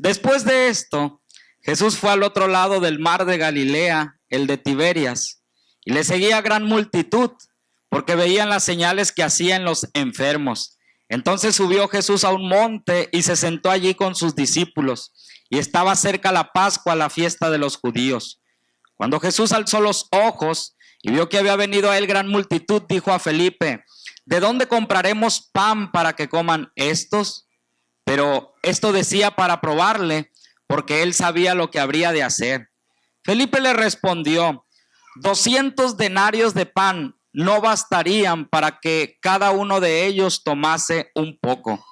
Después de esto, Jesús fue al otro lado del mar de Galilea, el de Tiberias, y le seguía gran multitud, porque veían las señales que hacían los enfermos. Entonces subió Jesús a un monte y se sentó allí con sus discípulos, y estaba cerca la Pascua, la fiesta de los judíos. Cuando Jesús alzó los ojos y vio que había venido a él gran multitud, dijo a Felipe: ¿de dónde compraremos pan para que coman estos? Pero esto decía para probarle, porque él sabía lo que habría de hacer. Felipe le respondió: 200 denarios de pan no bastarían para que cada uno de ellos tomase un poco.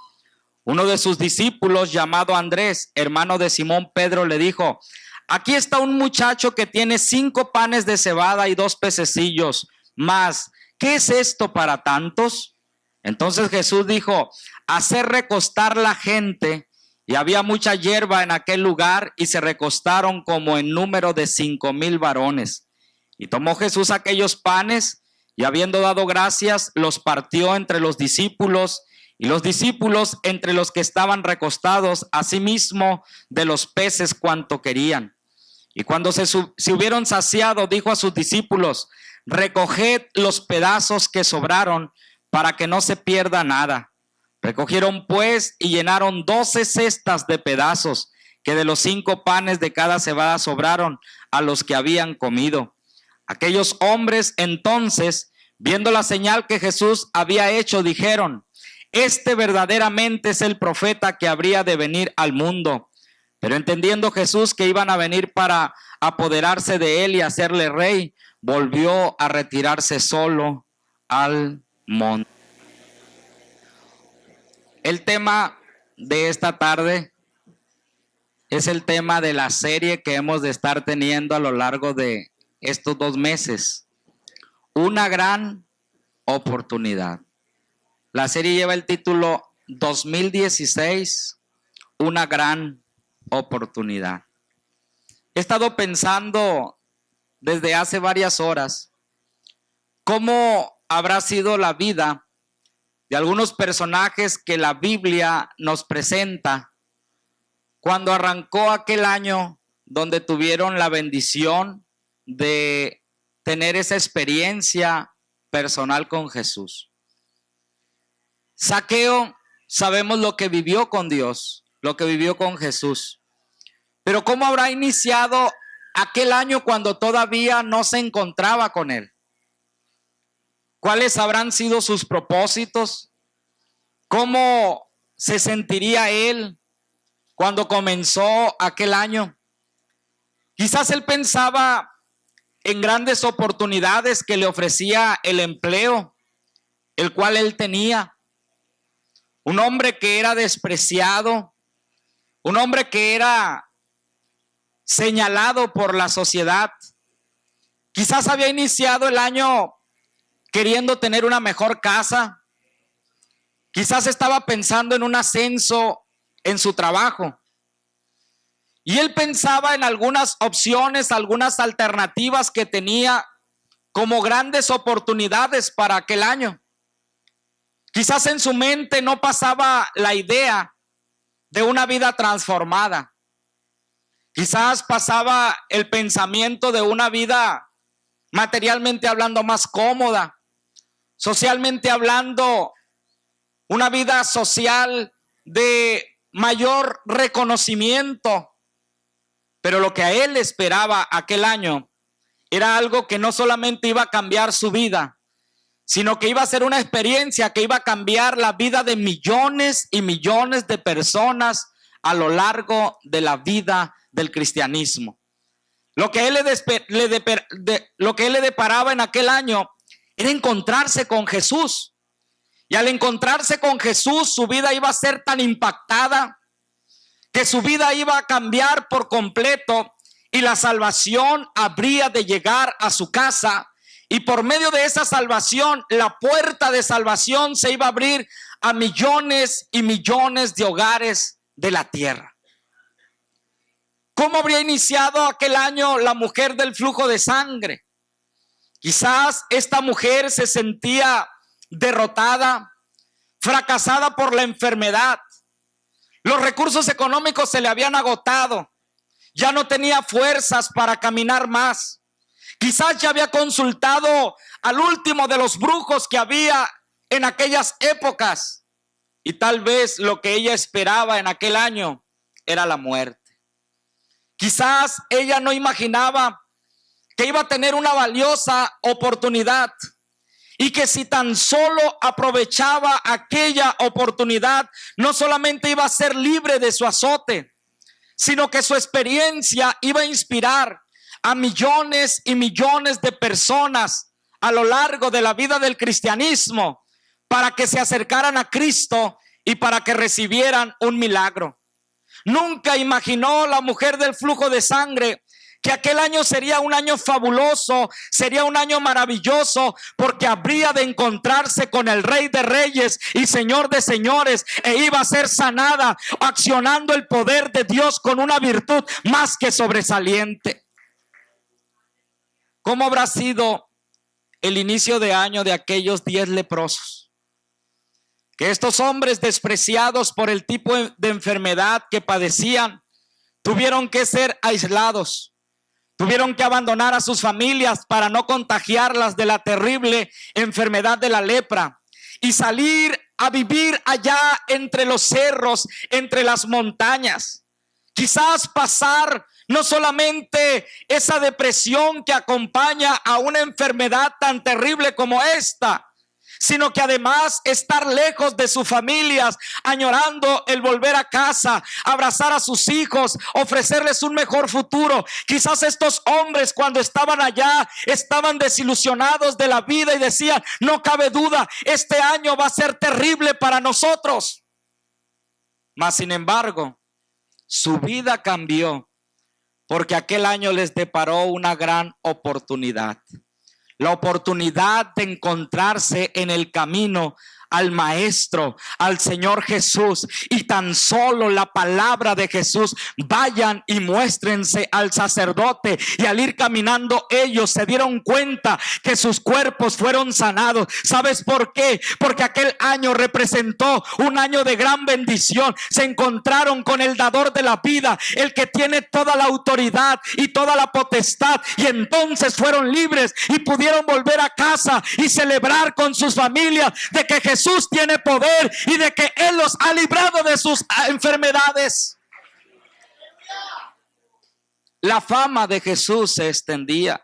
Uno de sus discípulos, llamado Andrés, hermano de Simón Pedro, le dijo: aquí está un muchacho que tiene 5 panes de cebada y 2 pececillos, mas ¿qué es esto para tantos? Entonces Jesús dijo: hacer recostar la gente. Y había mucha hierba en aquel lugar, y se recostaron como en número de 5,000 varones. Y tomó Jesús aquellos panes, y habiendo dado gracias, los partió entre los discípulos, y los discípulos entre los que estaban recostados, asimismo de los peces cuanto querían. Y cuando se hubieron saciado, dijo a sus discípulos: recoged los pedazos que sobraron, para que no se pierda nada. Recogieron pues y llenaron 12 cestas de pedazos, que de los 5 panes de cada cebada sobraron a los que habían comido. Aquellos hombres entonces, viendo la señal que Jesús había hecho, dijeron: este verdaderamente es el profeta que habría de venir al mundo. Pero entendiendo Jesús que iban a venir para apoderarse de él y hacerle rey, volvió a retirarse solo al monte. El tema de esta tarde es el tema de la serie que hemos de estar teniendo a lo largo de estos 2 meses. Una gran oportunidad. La serie lleva el título 2016, una gran oportunidad. He estado pensando desde hace varias horas cómo habrá sido la vida de algunos personajes que la Biblia nos presenta cuando arrancó aquel año donde tuvieron la bendición de tener esa experiencia personal con Jesús. Zaqueo, sabemos lo que vivió con Dios, lo que vivió con Jesús. Pero ¿cómo habrá iniciado aquel año cuando todavía no se encontraba con él? ¿Cuáles habrán sido sus propósitos? ¿Cómo se sentiría él cuando comenzó aquel año? Quizás él pensaba en grandes oportunidades que le ofrecía el empleo, el cual él tenía. Un hombre que era despreciado, un hombre que era señalado por la sociedad. Quizás había iniciado el año queriendo tener una mejor casa. Quizás estaba pensando en un ascenso en su trabajo. Y él pensaba en algunas opciones, algunas alternativas que tenía como grandes oportunidades para aquel año. Quizás en su mente no pasaba la idea de una vida transformada. Quizás pasaba el pensamiento de una vida materialmente hablando más cómoda, socialmente hablando, una vida social de mayor reconocimiento. Pero lo que a él esperaba aquel año era algo que no solamente iba a cambiar su vida, sino que iba a ser una experiencia que iba a cambiar la vida de millones y millones de personas a lo largo de la vida del cristianismo. Lo que él le deparaba en aquel año era encontrarse con Jesús. Y al encontrarse con Jesús, su vida iba a ser tan impactada que su vida iba a cambiar por completo y la salvación habría de llegar a su casa. Y por medio de esa salvación, la puerta de salvación se iba a abrir a millones y millones de hogares de la tierra. ¿Cómo habría iniciado aquel año la mujer del flujo de sangre? Quizás esta mujer se sentía derrotada, fracasada por la enfermedad. Los recursos económicos se le habían agotado. Ya no tenía fuerzas para caminar más. Quizás ya había consultado al último de los brujos que había en aquellas épocas. Y tal vez lo que ella esperaba en aquel año era la muerte. Quizás ella no imaginaba que iba a tener una valiosa oportunidad y que si tan solo aprovechaba aquella oportunidad, no solamente iba a ser libre de su azote, sino que su experiencia iba a inspirar a millones y millones de personas a lo largo de la vida del cristianismo para que se acercaran a Cristo y para que recibieran un milagro. Nunca imaginó la mujer del flujo de sangre que aquel año sería un año fabuloso, sería un año maravilloso, porque habría de encontrarse con el Rey de Reyes y Señor de Señores, e iba a ser sanada, accionando el poder de Dios con una virtud más que sobresaliente. ¿Cómo habrá sido el inicio de año de aquellos 10 leprosos? Que estos hombres, despreciados por el tipo de enfermedad que padecían, tuvieron que ser aislados. Tuvieron que abandonar a sus familias para no contagiarlas de la terrible enfermedad de la lepra y salir a vivir allá entre los cerros, entre las montañas. Quizás pasar no solamente esa depresión que acompaña a una enfermedad tan terrible como esta, sino que además estar lejos de sus familias, añorando el volver a casa, abrazar a sus hijos, ofrecerles un mejor futuro. Quizás estos hombres, cuando estaban allá, estaban desilusionados de la vida y decían: no cabe duda, este año va a ser terrible para nosotros. Mas sin embargo, su vida cambió, porque aquel año les deparó una gran oportunidad. La oportunidad de encontrarse en el camino al Maestro, al Señor Jesús, y tan solo la palabra de Jesús: vayan y muéstrense al sacerdote. Y al ir caminando ellos se dieron cuenta que sus cuerpos fueron sanados. ¿Sabes por qué? Porque aquel año representó un año de gran bendición. Se encontraron con el dador de la vida, el que tiene toda la autoridad y toda la potestad, y entonces fueron libres y pudieron volver a casa y celebrar con sus familias de que Jesús tiene poder y de que Él los ha librado de sus enfermedades. La fama de Jesús se extendía.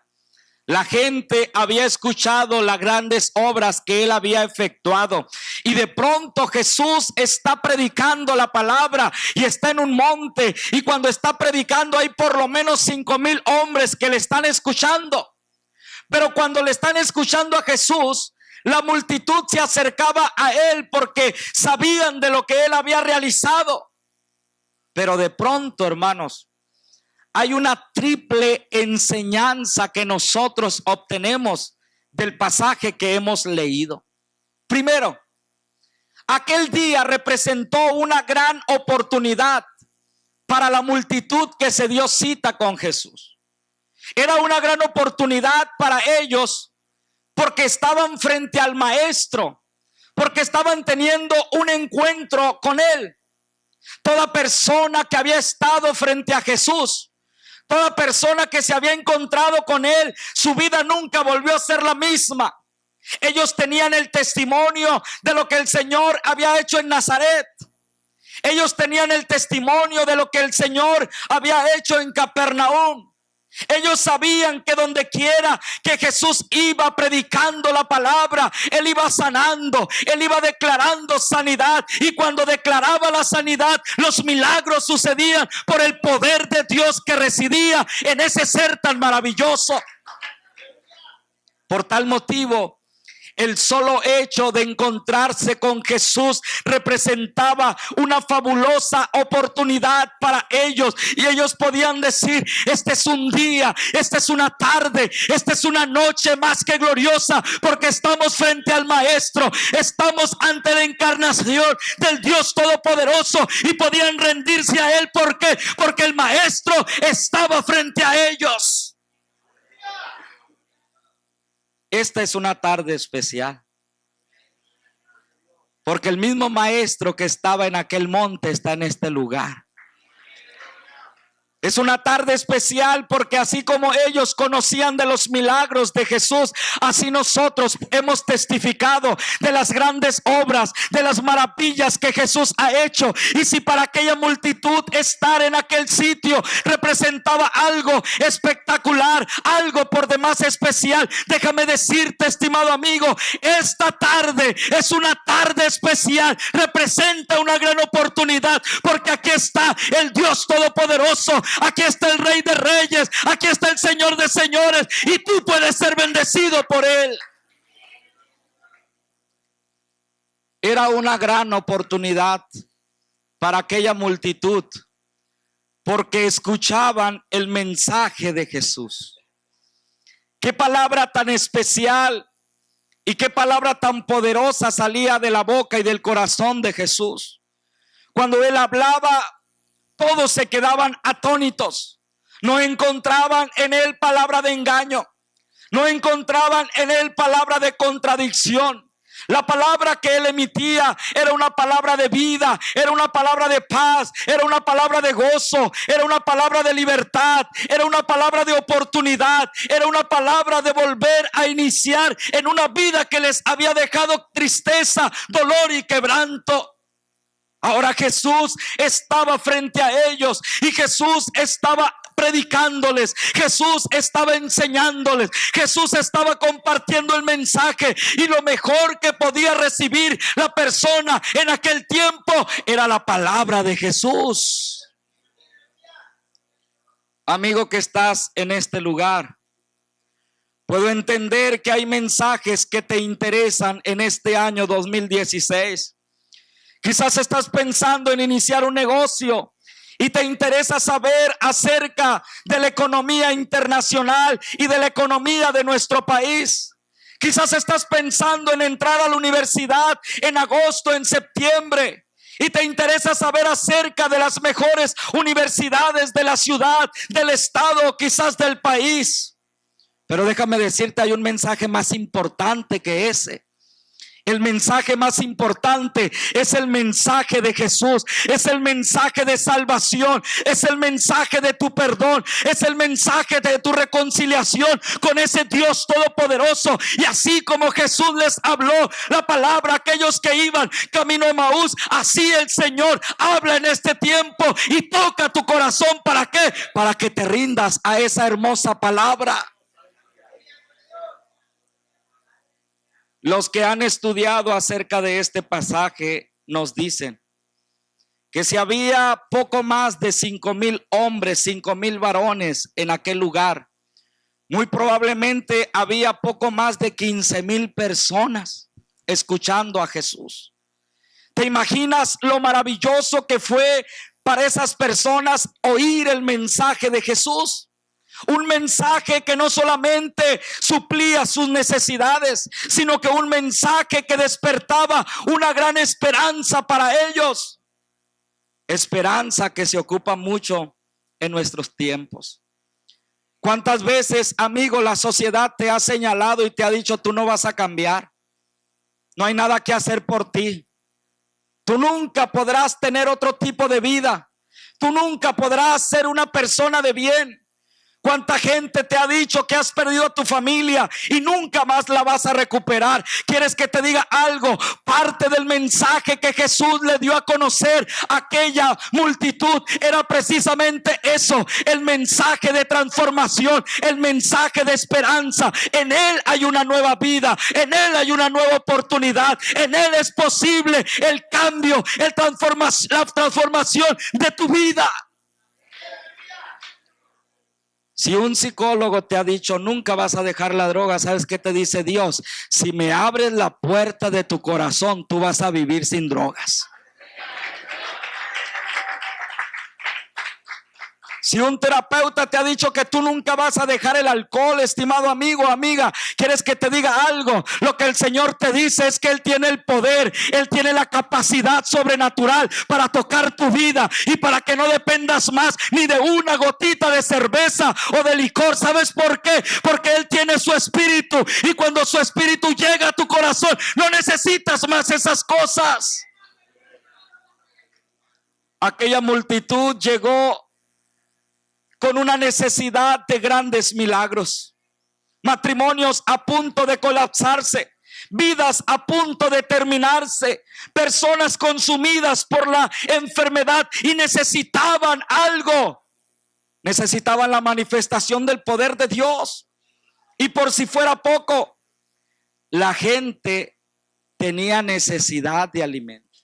La gente había escuchado las grandes obras que Él había efectuado, y de pronto Jesús está predicando la palabra y está en un monte, y cuando está predicando hay por lo menos 5,000 hombres que le están escuchando. Pero cuando le están escuchando a Jesús, la multitud se acercaba a Él porque sabían de lo que Él había realizado. Pero de pronto, hermanos, hay una triple enseñanza que nosotros obtenemos del pasaje que hemos leído. Primero, aquel día representó una gran oportunidad para la multitud que se dio cita con Jesús. Era una gran oportunidad para ellos porque estaban frente al Maestro, porque estaban teniendo un encuentro con Él. Toda persona que había estado frente a Jesús, toda persona que se había encontrado con Él, su vida nunca volvió a ser la misma. Ellos tenían el testimonio de lo que el Señor había hecho en Nazaret. Ellos tenían el testimonio de lo que el Señor había hecho en Capernaum. Ellos sabían que donde quiera que Jesús iba predicando la palabra, Él iba sanando, Él iba declarando sanidad, y cuando declaraba la sanidad, los milagros sucedían por el poder de Dios que residía en ese ser tan maravilloso. Por tal motivo, el solo hecho de encontrarse con Jesús representaba una fabulosa oportunidad para ellos, y ellos podían decir: este es un día, esta es una tarde, esta es una noche más que gloriosa, porque estamos frente al Maestro, estamos ante la encarnación del Dios Todopoderoso, y podían rendirse a Él. ¿Por qué? Porque el Maestro estaba frente a ellos. Esta es una tarde especial. Porque el mismo maestro que estaba en aquel monte está en este lugar. Es una tarde especial porque así como ellos conocían de los milagros de Jesús, así nosotros hemos testificado de las grandes obras, de las maravillas que Jesús ha hecho. Y si para aquella multitud estar en aquel sitio representaba algo espectacular, algo por demás especial, déjame decirte, estimado amigo, esta tarde es una tarde especial, representa una gran oportunidad, porque aquí está el Dios Todopoderoso. Aquí está el Rey de Reyes, aquí está el Señor de Señores, y tú puedes ser bendecido por Él. Era una gran oportunidad para aquella multitud, porque escuchaban el mensaje de Jesús. Qué palabra tan especial y qué palabra tan poderosa salía de la boca y del corazón de Jesús. Cuando Él hablaba, todos se quedaban atónitos. No encontraban en Él palabra de engaño. No encontraban en Él palabra de contradicción. La palabra que Él emitía era una palabra de vida, era una palabra de paz, era una palabra de gozo, era una palabra de libertad, era una palabra de oportunidad, era una palabra de volver a iniciar en una vida que les había dejado tristeza, dolor y quebranto. Ahora Jesús estaba frente a ellos y Jesús estaba predicándoles, Jesús estaba enseñándoles, Jesús estaba compartiendo el mensaje, y lo mejor que podía recibir la persona en aquel tiempo era la palabra de Jesús. Amigo que estás en este lugar, puedo entender que hay mensajes que te interesan en este año 2016. Quizás estás pensando en iniciar un negocio y te interesa saber acerca de la economía internacional y de la economía de nuestro país. Quizás estás pensando en entrar a la universidad en agosto, en septiembre, y te interesa saber acerca de las mejores universidades de la ciudad, del estado, quizás del país. Pero déjame decirte, hay un mensaje más importante que ese. El mensaje más importante es el mensaje de Jesús, es el mensaje de salvación, es el mensaje de tu perdón, es el mensaje de tu reconciliación con ese Dios todopoderoso. Y así como Jesús les habló la palabra a aquellos que iban camino a Emaús, así el Señor habla en este tiempo y toca tu corazón. ¿Para qué? Para que te rindas a esa hermosa palabra. Los que han estudiado acerca de este pasaje nos dicen que si había poco más de 5,000 hombres, 5,000 varones en aquel lugar, muy probablemente había poco más de 15,000 personas escuchando a Jesús. ¿Te imaginas lo maravilloso que fue para esas personas oír el mensaje de Jesús? Un mensaje que no solamente suplía sus necesidades, sino que un mensaje que despertaba una gran esperanza para ellos. Esperanza que se ocupa mucho en nuestros tiempos. ¿Cuántas veces, amigo, la sociedad te ha señalado y te ha dicho: tú no vas a cambiar, no hay nada que hacer por ti, tú nunca podrás tener otro tipo de vida, tú nunca podrás ser una persona de bien? ¿Cuánta gente te ha dicho que has perdido a tu familia y nunca más la vas a recuperar? ¿Quieres que te diga algo? Parte del mensaje que Jesús le dio a conocer a aquella multitud era precisamente eso, el mensaje de transformación, el mensaje de esperanza. En Él hay una nueva vida, en Él hay una nueva oportunidad, en Él es posible el cambio, la transformación de tu vida. Si un psicólogo te ha dicho nunca vas a dejar la droga, ¿sabes qué te dice Dios? Si me abres la puerta de tu corazón, tú vas a vivir sin drogas. Si un terapeuta te ha dicho que tú nunca vas a dejar el alcohol, estimado amigo, amiga, ¿quieres que te diga algo? Lo que el Señor te dice es que Él tiene el poder, Él tiene la capacidad sobrenatural para tocar tu vida y para que no dependas más ni de una gotita de cerveza o de licor. ¿Sabes por qué? Porque Él tiene su espíritu, y cuando su espíritu llega a tu corazón, no necesitas más esas cosas. Aquella multitud llegó con una necesidad de grandes milagros. Matrimonios a punto de colapsarse, vidas a punto de terminarse, personas consumidas por la enfermedad y necesitaban algo. Necesitaban la manifestación del poder de Dios. Y por si fuera poco, la gente tenía necesidad de alimento.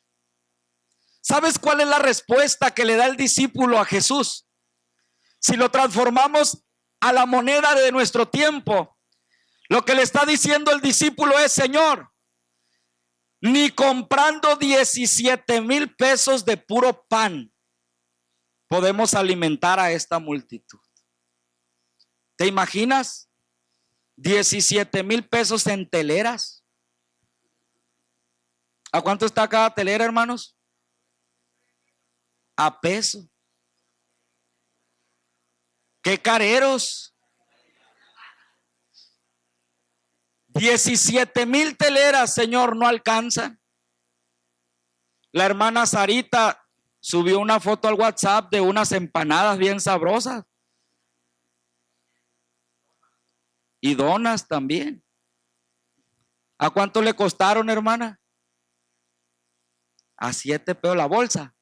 ¿Sabes cuál es la respuesta que le da el discípulo a Jesús? Si lo transformamos a la moneda de nuestro tiempo, lo que le está diciendo el discípulo es: Señor, ni comprando 17,000 pesos de puro pan podemos alimentar a esta multitud. ¿Te imaginas? 17,000 pesos en teleras. ¿A cuánto está cada telera, hermanos? A peso. ¡Qué careros! 17,000 teleras, Señor, no alcanzan. La hermana Sarita subió una foto al WhatsApp de unas empanadas bien sabrosas. Y donas también. ¿A cuánto le costaron, hermana? A 7 pesos la bolsa.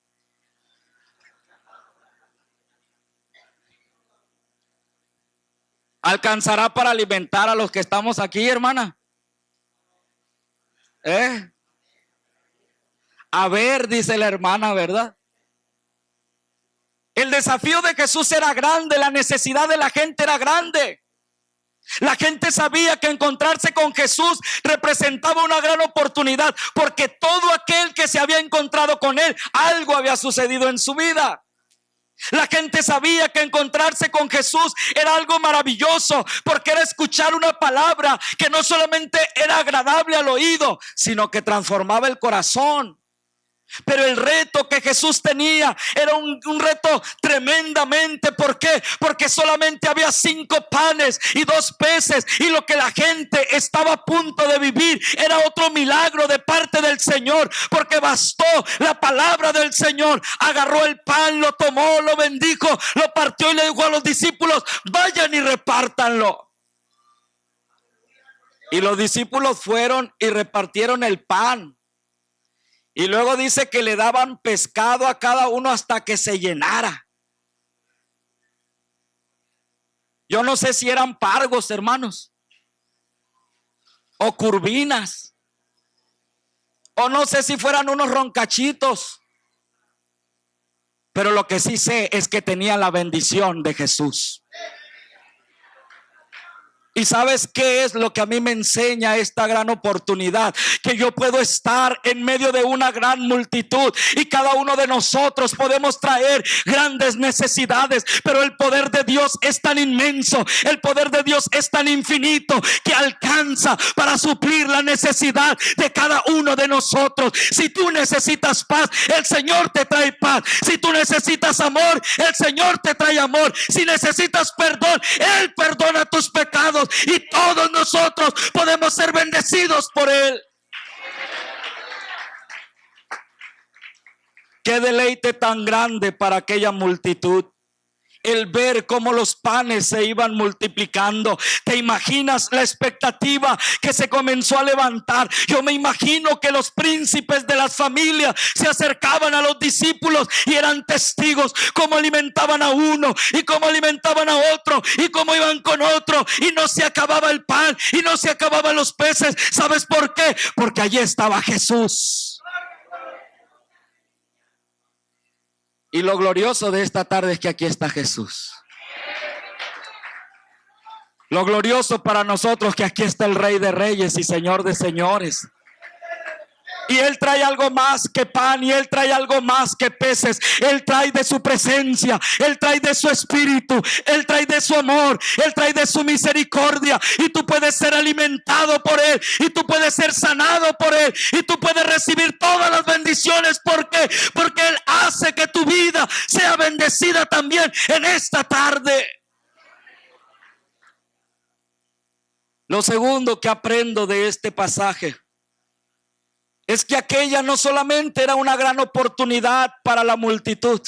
¿Alcanzará para alimentar a los que estamos aquí, hermana? A ver, dice la hermana, ¿verdad? El desafío de Jesús era grande, la necesidad de la gente era grande. La gente sabía que encontrarse con Jesús representaba una gran oportunidad, porque todo aquel que se había encontrado con Él, algo había sucedido en su vida. La gente sabía que encontrarse con Jesús era algo maravilloso, porque era escuchar una palabra que no solamente era agradable al oído, sino que transformaba el corazón. Pero el reto que Jesús tenía era un reto tremendamente. ¿Por qué? Porque solamente había 5 panes y 2 peces, y lo que la gente estaba a punto de vivir era otro milagro de parte del Señor, porque bastó la palabra del Señor. Agarró el pan, lo tomó, lo bendijo, lo partió y le dijo a los discípulos: vayan y repártanlo. Y los discípulos fueron y repartieron el pan. Y luego dice que le daban pescado a cada uno hasta que se llenara. Yo no sé si eran pargos, hermanos, o curvinas, o no sé si fueran unos roncachitos. Pero lo que sí sé es que tenía la bendición de Jesús. ¿Y sabes qué es lo que a mí me enseña esta gran oportunidad? Que yo puedo estar en medio de una gran multitud, y cada uno de nosotros podemos traer grandes necesidades, pero el poder de Dios es tan inmenso, el poder de Dios es tan infinito, que alcanza para suplir la necesidad de cada uno de nosotros. Si tú necesitas paz, el Señor te trae paz. Si tú necesitas amor, el Señor te trae amor. Si necesitas perdón, Él perdona tus pecados. Y todos nosotros podemos ser bendecidos por Él. Qué deleite tan grande para aquella multitud el ver cómo los panes se iban multiplicando. ¿Te imaginas la expectativa que se comenzó a levantar? Yo me imagino que los príncipes de las familias se acercaban a los discípulos y eran testigos cómo alimentaban a uno y cómo alimentaban a otro y cómo iban con otro, y no se acababa el pan y no se acababan los peces. ¿Sabes por qué? Porque allí estaba Jesús. Y lo glorioso de esta tarde es que aquí está Jesús. Lo glorioso para nosotros que aquí está el Rey de Reyes y Señor de Señores. Y Él trae algo más que pan, y Él trae algo más que peces. Él trae de su presencia, Él trae de su espíritu, Él trae de su amor, Él trae de su misericordia. Y tú puedes ser alimentado por Él, y tú puedes ser sanado por Él, y tú puedes recibir todas las bendiciones. ¿Por qué? Porque Él hace que tu vida sea bendecida también en esta tarde. Lo segundo que aprendo de este pasaje es que aquella no solamente era una gran oportunidad para la multitud,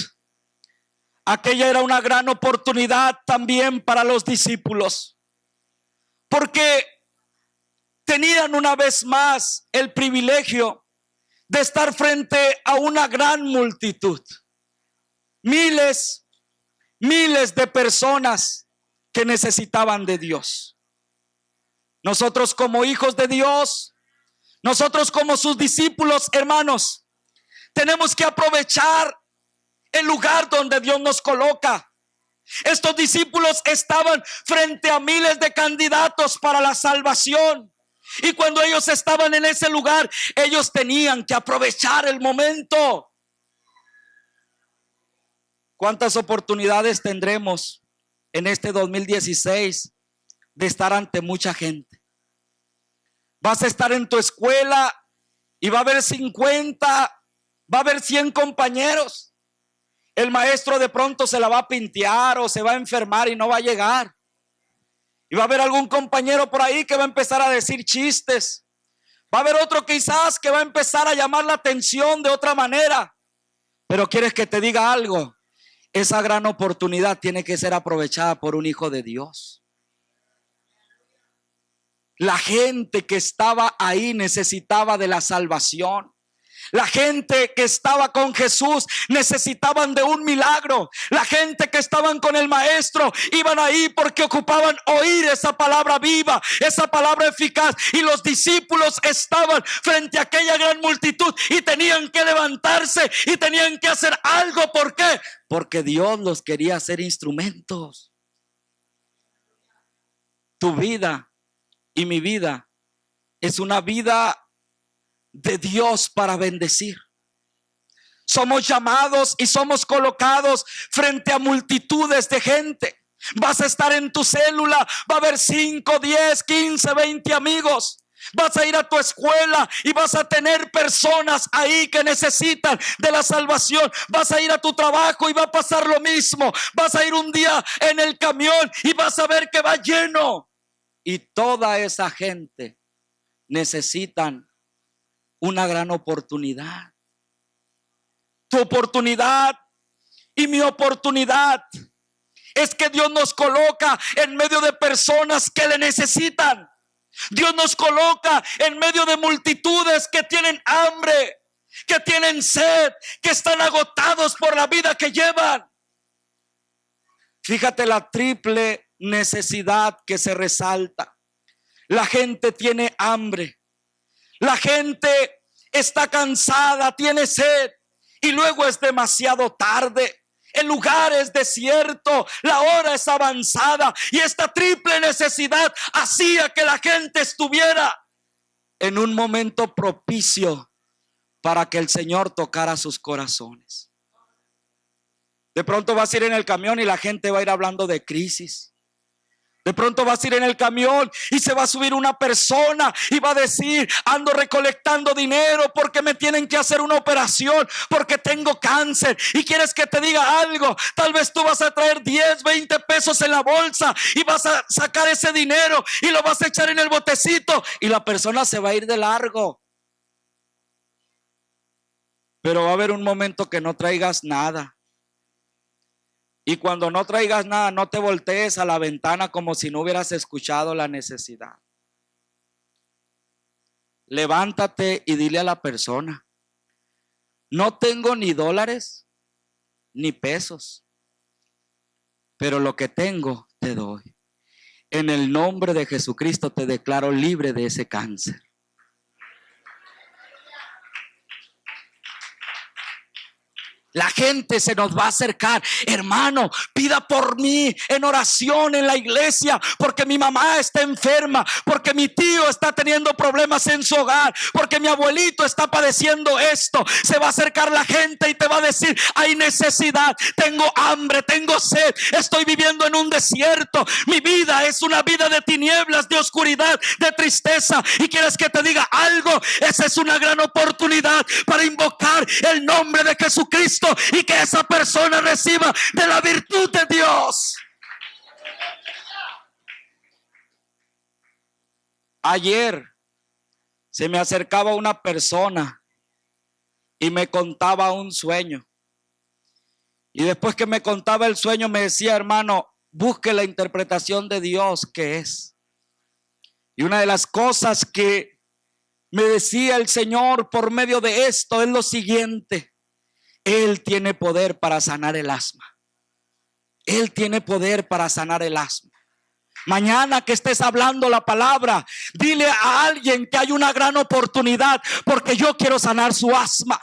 aquella era una gran oportunidad también para los discípulos, porque tenían una vez más el privilegio de estar frente a una gran multitud, miles de personas que necesitaban de Dios. Nosotros como hijos de Dios, nosotros como sus discípulos, hermanos, tenemos que aprovechar el lugar donde Dios nos coloca. Estos discípulos estaban frente a miles de candidatos para la salvación. Y cuando ellos estaban en ese lugar, ellos tenían que aprovechar el momento. ¿Cuántas oportunidades tendremos en este 2016 de estar ante mucha gente? Vas a estar en tu escuela y va a haber 50, va a haber 100 compañeros. El maestro de pronto se la va a pintear o se va a enfermar y no va a llegar. Y va a haber algún compañero por ahí que va a empezar a decir chistes. Va a haber otro quizás que va a empezar a llamar la atención de otra manera. Pero quieres que te diga algo. Esa gran oportunidad tiene que ser aprovechada por un hijo de Dios. La gente que estaba ahí necesitaba de la salvación. La gente que estaba con Jesús necesitaban de un milagro. La gente que estaban con el maestro iban ahí porque ocupaban oír esa palabra viva, esa palabra eficaz. Y los discípulos estaban frente a aquella gran multitud y tenían que levantarse y tenían que hacer algo. ¿Por qué? Porque Dios los quería hacer instrumentos. Tu vida y mi vida es una vida de Dios para bendecir. Somos llamados y somos colocados frente a multitudes de gente. Vas a estar en tu célula, va a haber 5, 10, 15, 20 amigos. Vas a ir a tu escuela y vas a tener personas ahí que necesitan de la salvación. Vas a ir a tu trabajo y va a pasar lo mismo. Vas a ir un día en el camión y vas a ver que va lleno. Y toda esa gente necesitan una gran oportunidad. Tu oportunidad y mi oportunidad es que Dios nos coloca en medio de personas que le necesitan. Dios nos coloca en medio de multitudes que tienen hambre, que tienen sed, que están agotados por la vida que llevan. Fíjate la triple necesidad que se resalta. La gente tiene hambre, la gente está cansada, tiene sed, y luego es demasiado tarde. El lugar es desierto, la hora es avanzada, y esta triple necesidad hacía que la gente estuviera en un momento propicio para que el Señor tocara sus corazones. De pronto vas a ir en el camión y la gente va a ir hablando de crisis. De pronto vas a ir en el camión y se va a subir una persona y va a decir: ando recolectando dinero porque me tienen que hacer una operación, porque tengo cáncer. Y quieres que te diga algo, tal vez tú vas a traer 10, 20 pesos en la bolsa y vas a sacar ese dinero y lo vas a echar en el botecito y la persona se va a ir de largo. Pero va a haber un momento que no traigas nada. Y cuando no traigas nada, no te voltees a la ventana como si no hubieras escuchado la necesidad. Levántate y dile a la persona: no tengo ni dólares ni pesos, pero lo que tengo te doy. En el nombre de Jesucristo te declaro libre de ese cáncer. La gente se nos va a acercar. Hermano, pida por mí en oración en la iglesia, porque mi mamá está enferma, porque mi tío está teniendo problemas en su hogar, porque mi abuelito está padeciendo esto. Se va a acercar la gente y te va a decir: hay necesidad, tengo hambre, tengo sed, estoy viviendo en un desierto. Mi vida es una vida de tinieblas, de oscuridad, de tristeza. Y quieres que te diga algo, esa es una gran oportunidad para invocar el nombre de Jesucristo y que esa persona reciba de la virtud de Dios. Ayer se me acercaba una persona y me contaba un sueño. Y después que me contaba el sueño me decía: hermano, busque la interpretación de Dios, ¿qué es? Y una de las cosas que me decía el Señor por medio de esto es lo siguiente: Él tiene poder para sanar el asma. Él tiene poder para sanar el asma. Mañana que estés hablando la palabra, dile a alguien que hay una gran oportunidad, porque yo quiero sanar su asma.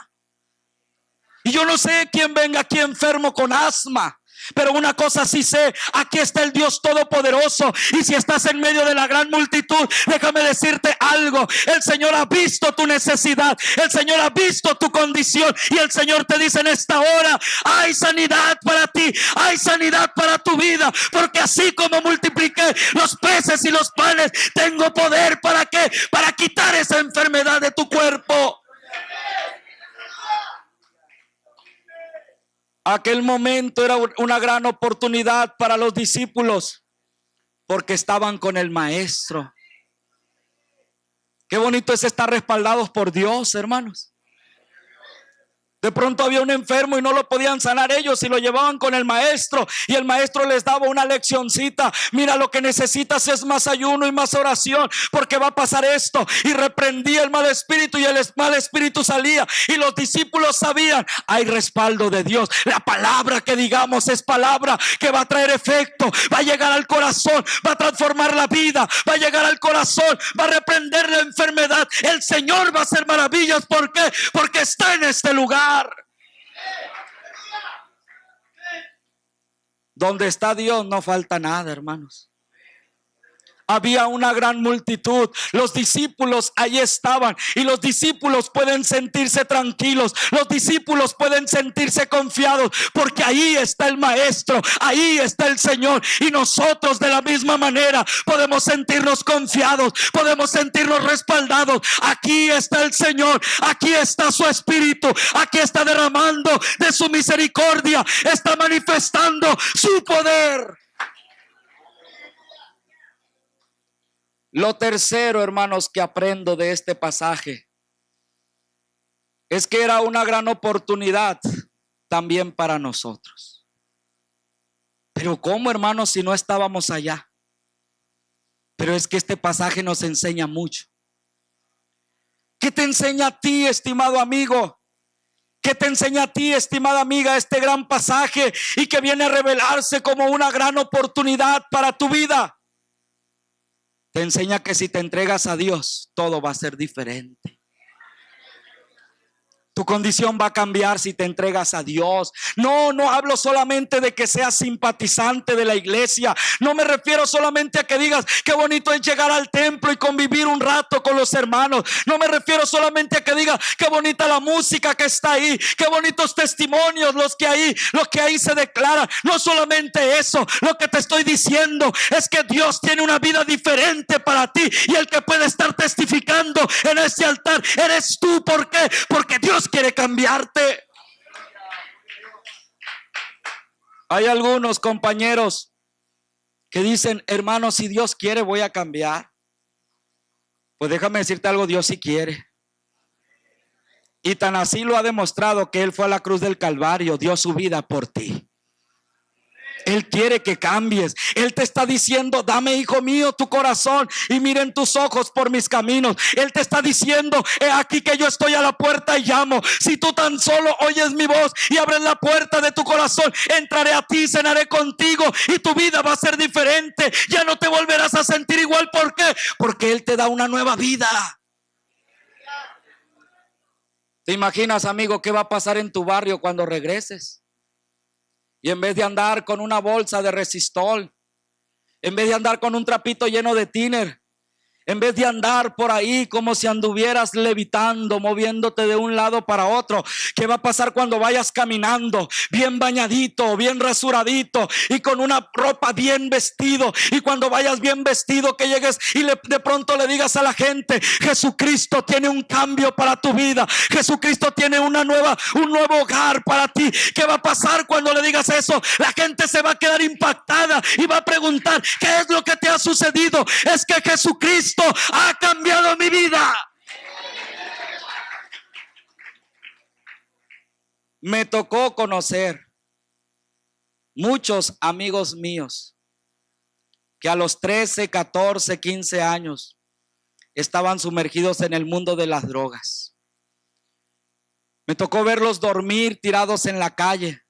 Y yo no sé quién venga aquí enfermo con asma, pero una cosa sí sé: aquí está el Dios Todopoderoso. Y si estás en medio de la gran multitud, déjame decirte algo: el Señor ha visto tu necesidad, el Señor ha visto tu condición, y el Señor te dice en esta hora: hay sanidad para ti, hay sanidad para tu vida, porque así como multipliqué los peces y los panes, tengo poder para ¿qué? Para quitar esa enfermedad de tu cuerpo. Aquel momento era una gran oportunidad para los discípulos, porque estaban con el maestro. Qué bonito es estar respaldados por Dios, hermanos. De pronto había un enfermo y no lo podían sanar ellos, y lo llevaban con el maestro, y el maestro les daba una leccioncita: mira, lo que necesitas es más ayuno y más oración, porque va a pasar esto. Y reprendía el mal espíritu, y el mal espíritu salía, y los discípulos sabían: hay respaldo de Dios. La palabra que digamos es palabra que va a traer efecto, va a llegar al corazón, va a transformar la vida, va a llegar al corazón, va a reprender la enfermedad. El Señor va a hacer maravillas. ¿Por qué? Porque está en este lugar. Donde está Dios no falta nada, hermanos. Había una gran multitud. Los discípulos ahí estaban, y los discípulos pueden sentirse tranquilos, los discípulos pueden sentirse confiados, porque ahí está el maestro, ahí está el Señor. Y nosotros de la misma manera podemos sentirnos confiados, podemos sentirnos respaldados. Aquí está el Señor, aquí está su espíritu, aquí está derramando de su misericordia, está manifestando su poder. Lo tercero, hermanos, que aprendo de este pasaje es que era una gran oportunidad también para nosotros. Pero ¿cómo, hermanos, si no estábamos allá? Pero es que este pasaje nos enseña mucho. ¿Qué te enseña a ti, estimado amigo? ¿Qué te enseña a ti, estimada amiga, este gran pasaje, y que viene a revelarse como una gran oportunidad para tu vida? Te enseña que si te entregas a Dios, todo va a ser diferente. Tu condición va a cambiar si te entregas a Dios. No hablo solamente de que seas simpatizante de la iglesia. No me refiero solamente a que digas: qué bonito es llegar al templo y convivir un rato con los hermanos. No me refiero solamente a que digas: qué bonita la música que está ahí, qué bonitos testimonios los que ahí se declaran. No solamente eso. Lo que te estoy diciendo es que Dios tiene una vida diferente para ti, y el que puede estar testificando en este altar eres tú. ¿Por qué? Porque Dios quiere cambiarte. Hay algunos compañeros que dicen: hermano, si Dios quiere voy a cambiar. Pues déjame decirte algo: Dios sí quiere. Y tan así lo ha demostrado que Él fue a la cruz del Calvario, dio su vida por ti. Él quiere que cambies. Él te está diciendo: dame, hijo mío, tu corazón y miren tus ojos por mis caminos. Él te está diciendo: he aquí que yo estoy a la puerta y llamo. Si tú tan solo oyes mi voz y abres la puerta de tu corazón, entraré a ti, cenaré contigo, y tu vida va a ser diferente. Ya no te volverás a sentir igual. ¿Por qué? Porque Él te da una nueva vida. ¿Te imaginas, amigo, qué va a pasar en tu barrio cuando regreses? Y en vez de andar con una bolsa de Resistol, en vez de andar con un trapito lleno de tiner, en vez de andar por ahí como si anduvieras levitando, moviéndote de un lado para otro, ¿qué va a pasar cuando vayas caminando bien bañadito, bien rasuradito y con una ropa bien vestido? Y cuando vayas bien vestido, que llegues y de pronto le digas a la gente: Jesucristo tiene un cambio para tu vida, Jesucristo tiene un nuevo hogar para ti. ¿Qué va a pasar cuando le digas eso? La gente se va a quedar impactada y va a preguntar: ¿qué es lo que te ha sucedido? Es que Jesucristo ha cambiado mi vida. Me tocó conocer muchos amigos míos que a los 13, 14, 15 años estaban sumergidos en el mundo de las drogas. Me tocó verlos dormir tirados en la calle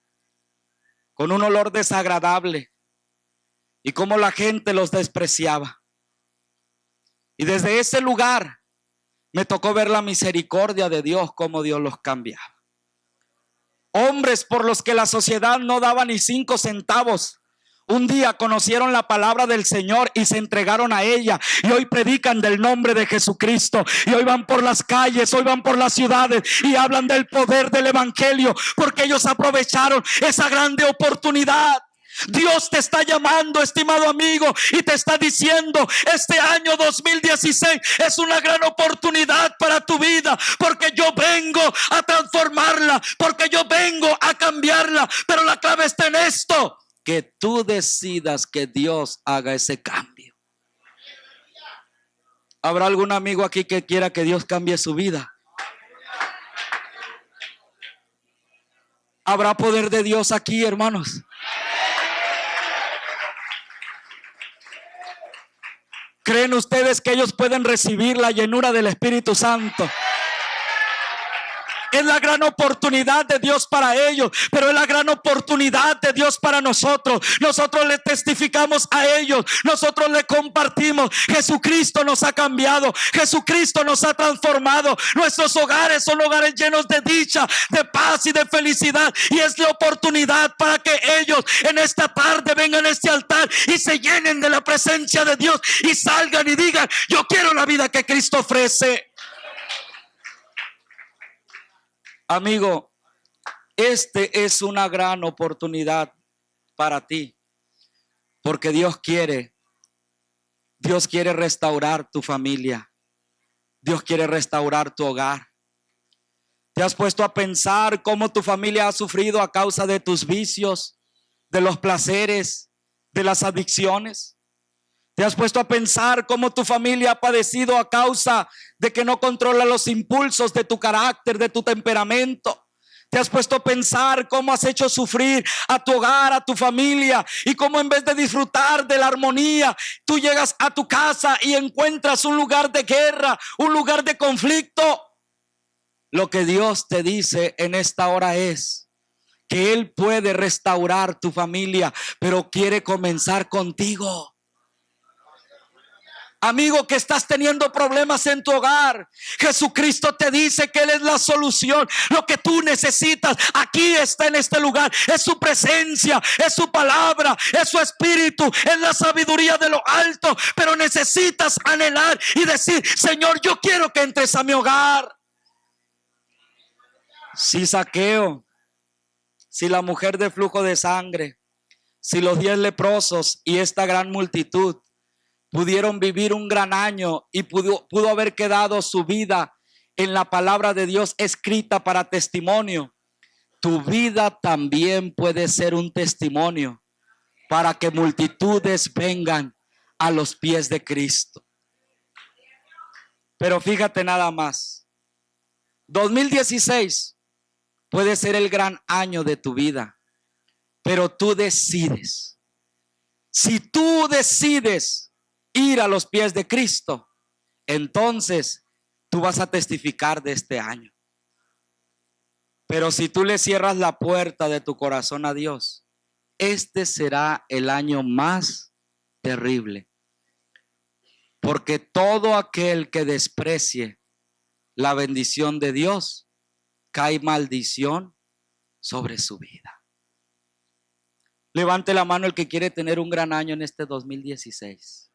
con un olor desagradable y cómo la gente los despreciaba. Y desde ese lugar me tocó ver la misericordia de Dios, cómo Dios los cambiaba. Hombres por los que la sociedad no daba ni 5 centavos, un día conocieron la palabra del Señor y se entregaron a ella, y hoy predican del nombre de Jesucristo, y hoy van por las calles, hoy van por las ciudades y hablan del poder del evangelio, porque ellos aprovecharon esa grande oportunidad. Dios te está llamando, estimado amigo, y te está diciendo: este año 2016 es una gran oportunidad para tu vida, porque yo vengo a transformarla, porque yo vengo a cambiarla. Pero la clave está en esto: que tú decidas que Dios haga ese cambio. ¿Habrá algún amigo aquí que quiera que Dios cambie su vida? ¿Habrá poder de Dios aquí, hermanos? ¿Creen ustedes que ellos pueden recibir la llenura del Espíritu Santo? Es la gran oportunidad de Dios para ellos, pero es la gran oportunidad de Dios para nosotros. Nosotros le testificamos a ellos, nosotros le compartimos: Jesucristo nos ha cambiado, Jesucristo nos ha transformado. Nuestros hogares son hogares llenos de dicha, de paz y de felicidad, y es la oportunidad para que ellos en esta tarde vengan a este altar y se llenen de la presencia de Dios y salgan y digan: yo quiero la vida que Cristo ofrece. Amigo, este es una gran oportunidad para ti, porque Dios quiere restaurar tu familia. Dios quiere restaurar tu hogar. ¿Te has puesto a pensar cómo tu familia ha sufrido a causa de tus vicios, de los placeres, de las adicciones? ¿Te has puesto a pensar cómo tu familia ha padecido a causa de que no controla los impulsos de tu carácter, de tu temperamento? ¿Te has puesto a pensar cómo has hecho sufrir a tu hogar, a tu familia, y cómo en vez de disfrutar de la armonía, tú llegas a tu casa y encuentras un lugar de guerra, un lugar de conflicto? Lo que Dios te dice en esta hora es que Él puede restaurar tu familia, pero quiere comenzar contigo. Amigo, que estás teniendo problemas en tu hogar, Jesucristo te dice que Él es la solución. Lo que tú necesitas aquí está en este lugar. Es su presencia, es su palabra, es su espíritu, es la sabiduría de lo alto. Pero necesitas anhelar y decir: Señor, yo quiero que entres a mi hogar. Si Zaqueo, si la mujer de flujo de sangre, si los 10 leprosos y esta gran multitud pudieron vivir un gran año y pudo haber quedado su vida en la palabra de Dios escrita para testimonio, tu vida también puede ser un testimonio para que multitudes vengan a los pies de Cristo. Pero fíjate nada más, 2016 puede ser el gran año de tu vida, pero tú decides. Si tú decides ir a los pies de Cristo, entonces tú vas a testificar de este año. Pero si tú le cierras la puerta de tu corazón a Dios, este será el año más terrible, porque todo aquel que desprecie la bendición de Dios cae maldición sobre su vida. Levante la mano el que quiere tener un gran año en este 2016.